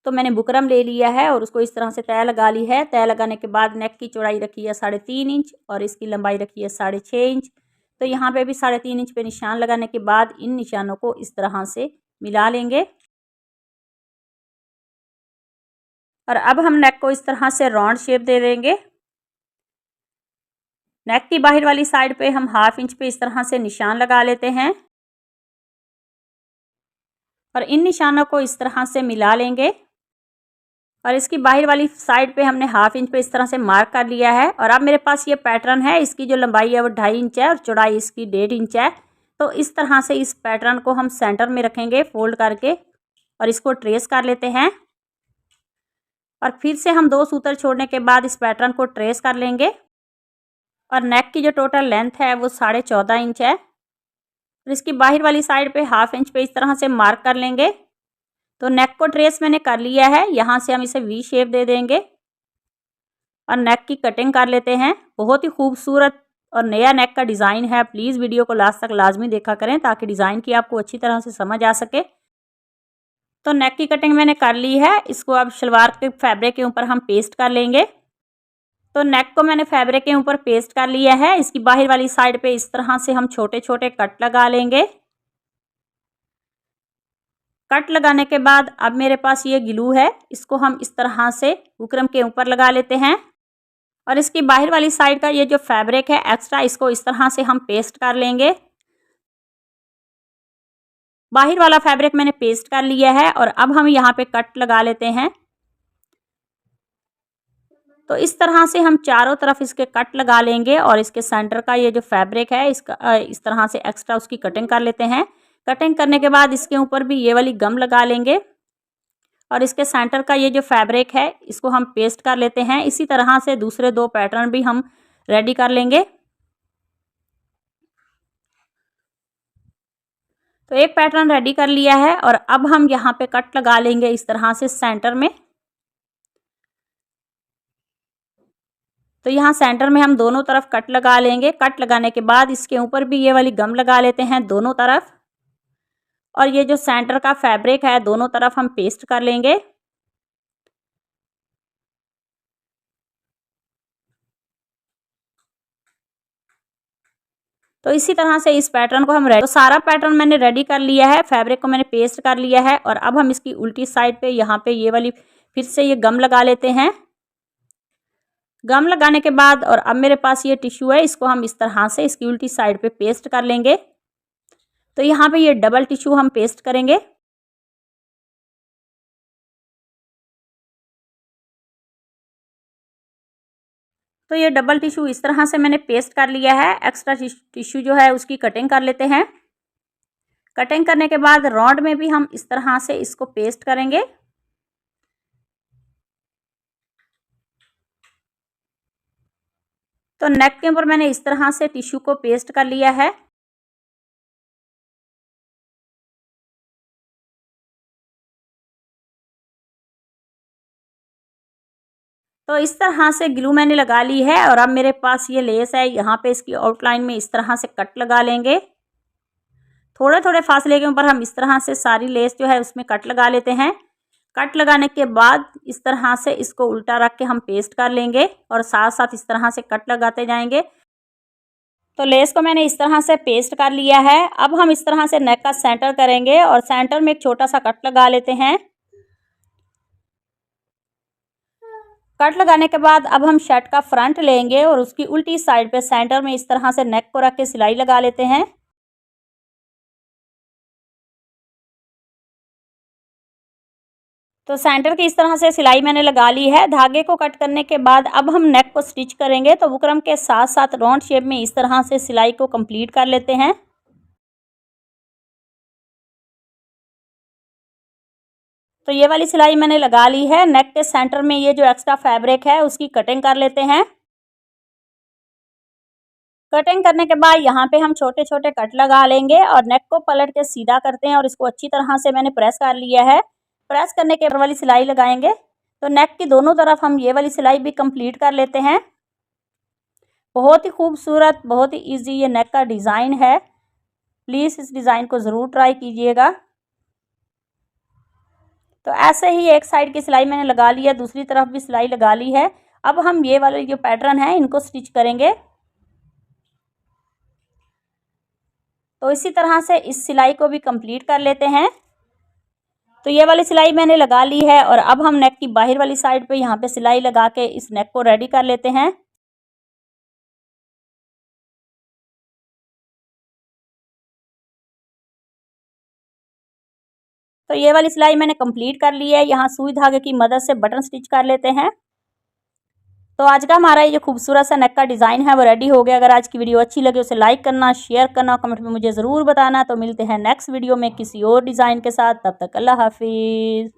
तो मैंने बुकरम ले लिया है और उसको इस तरह से तय लगा ली है। तय लगाने के बाद नेक की चौड़ाई रखी है 3.5 इंच और इसकी लंबाई रखी है 6.5 इंच। तो यहाँ पे भी 3.5 इंच पे निशान लगाने के बाद इन निशानों को इस तरह से मिला लेंगे। और अब हम नेक को इस तरह से राउंड शेप दे देंगे। नेक की बाहर वाली साइड पे हम 1/2 इंच पे इस तरह से निशान लगा लेते हैं और इन निशानों को इस तरह से मिला लेंगे। और इसकी बाहर वाली साइड पे हमने 1/2 इंच पे इस तरह से मार्क कर लिया है। और अब मेरे पास ये पैटर्न है, इसकी जो लंबाई है वो 2.5 इंच है और चौड़ाई इसकी 1.5 इंच है। तो इस तरह से इस पैटर्न को हम सेंटर में रखेंगे फोल्ड करके और इसको ट्रेस कर लेते हैं। और फिर से हम 2 सूत्र छोड़ने के बाद इस पैटर्न को ट्रेस कर लेंगे। और नेक की जो टोटल लेंथ है वो 14.5 इंच है और इसकी बाहर वाली साइड पे 1/2 इंच पे इस तरह से मार्क कर लेंगे। तो नेक को ट्रेस मैंने कर लिया है। यहाँ से हम इसे वी शेप दे देंगे और नेक की कटिंग कर लेते हैं। बहुत ही खूबसूरत और नया नेक का डिज़ाइन है। प्लीज़ वीडियो को लास्ट तक लाजमी देखा करें ताकि डिज़ाइन की आपको अच्छी तरह से समझ आ सके। तो नेक की कटिंग मैंने कर ली है। इसको अब शलवार के फैब्रिक के ऊपर हम पेस्ट कर लेंगे। तो नेक को मैंने फैब्रिक के ऊपर पेस्ट कर लिया है। इसकी बाहर वाली साइड पे इस तरह से हम छोटे छोटे कट लगा लेंगे। कट लगाने के बाद अब मेरे पास ये ग्लू है, इसको हम इस तरह से बुकरम के ऊपर लगा लेते हैं। और इसकी बाहर वाली साइड का ये जो फैब्रिक है एक्स्ट्रा, इसको इस तरह से हम पेस्ट कर लेंगे। बाहर वाला फैब्रिक मैंने पेस्ट कर लिया है और अब हम यहाँ पे कट लगा लेते हैं। तो इस तरह से हम चारों तरफ इसके कट लगा लेंगे और इसके सेंटर का ये जो फैब्रिक है इसका इस तरह से एक्स्ट्रा उसकी कटिंग कर लेते हैं। कटिंग करने के बाद इसके ऊपर भी ये वाली गम लगा लेंगे और इसके सेंटर का ये जो फैब्रिक है इसको हम पेस्ट कर लेते हैं। इसी तरह से दूसरे 2 पैटर्न भी हम रेडी कर लेंगे। तो एक पैटर्न रेडी कर लिया है और अब हम यहाँ पे कट लगा लेंगे इस तरह से सेंटर में। तो यहाँ सेंटर में हम दोनों तरफ कट लगा लेंगे। कट लगाने के बाद इसके ऊपर भी ये वाली गम लगा लेते हैं दोनों तरफ और ये जो सेंटर का फैब्रिक है दोनों तरफ हम पेस्ट कर लेंगे। तो इसी तरह से इस पैटर्न को हम तो सारा पैटर्न मैंने रेडी कर लिया है। फैब्रिक को मैंने पेस्ट कर लिया है और अब हम इसकी उल्टी साइड पे यहाँ पे ये वाली फिर से ये गम लगा लेते हैं। गम लगाने के बाद और अब मेरे पास ये टिश्यू है, इसको हम इस तरह से इसकी उल्टी साइड पे पेस्ट कर लेंगे। तो यहाँ पे ये डबल टिश्यू हम पेस्ट करेंगे। तो ये डबल टिश्यू इस तरह से मैंने पेस्ट कर लिया है। एक्स्ट्रा टिश्यू जो है उसकी कटिंग कर लेते हैं। कटिंग करने के बाद राउंड में भी हम इस तरह से इसको पेस्ट करेंगे। तो नेक के ऊपर मैंने इस तरह से टिश्यू को पेस्ट कर लिया है। तो इस तरह से ग्लू मैंने लगा ली है और अब मेरे पास ये लेस है, यहाँ पे इसकी आउटलाइन में इस तरह से कट लगा लेंगे। थोड़े थोड़े फासले के ऊपर हम इस तरह से सारी लेस जो है उसमें कट लगा लेते हैं। कट लगाने के बाद इस तरह से इसको उल्टा रख के हम पेस्ट कर लेंगे और साथ साथ इस तरह से कट लगाते जाएंगे। तो लेस को मैंने इस तरह से पेस्ट कर लिया है। अब हम इस तरह से नेक का सेंटर करेंगे और सेंटर में एक छोटा सा कट लगा लेते हैं। कट लगाने के बाद अब हम शर्ट का फ्रंट लेंगे और उसकी उल्टी साइड पे सेंटर में इस तरह से नेक को रख के सिलाई लगा लेते हैं। तो सेंटर की इस तरह से सिलाई मैंने लगा ली है। धागे को कट करने के बाद अब हम नेक को स्टिच करेंगे। तो बुकरम के साथ साथ राउंड शेप में इस तरह से सिलाई को कंप्लीट कर लेते हैं। तो ये वाली सिलाई मैंने लगा ली है। नेक के सेंटर में ये जो एक्स्ट्रा फैब्रिक है उसकी कटिंग कर लेते हैं। कटिंग करने के बाद यहाँ पे हम छोटे छोटे कट लगा लेंगे और नेक को पलट के सीधा करते हैं और इसको अच्छी तरह से मैंने प्रेस कर लिया है। प्रेस करने के वाली सिलाई लगाएंगे। तो नेक की दोनों तरफ हम ये वाली सिलाई भी कंप्लीट कर लेते हैं। बहुत ही खूबसूरत, बहुत ही इजी ये नेक का डिज़ाइन है। प्लीज़ इस डिज़ाइन को ज़रूर ट्राई कीजिएगा। तो ऐसे ही एक साइड की सिलाई मैंने लगा ली है, दूसरी तरफ भी सिलाई लगा ली है। अब हम ये वाले जो पैटर्न है इनको स्टिच करेंगे। तो इसी तरह से इस सिलाई को भी कंप्लीट कर लेते हैं। तो ये वाली सिलाई मैंने लगा ली है और अब हम नेक की बाहर वाली साइड पे यहाँ पे सिलाई लगा के इस नेक को रेडी कर लेते हैं। तो ये वाली सिलाई मैंने कंप्लीट कर ली है। यहाँ सुई धागे की मदद से बटन स्टिच कर लेते हैं। तो आज का हमारा ये जो खूबसूरत सा नेक का डिज़ाइन है वो रेडी हो गया। अगर आज की वीडियो अच्छी लगे उसे लाइक करना, शेयर करना, कमेंट में मुझे ज़रूर बताना। तो मिलते हैं नेक्स्ट वीडियो में किसी और डिज़ाइन के साथ। तब तक अल्लाह हाफिज़।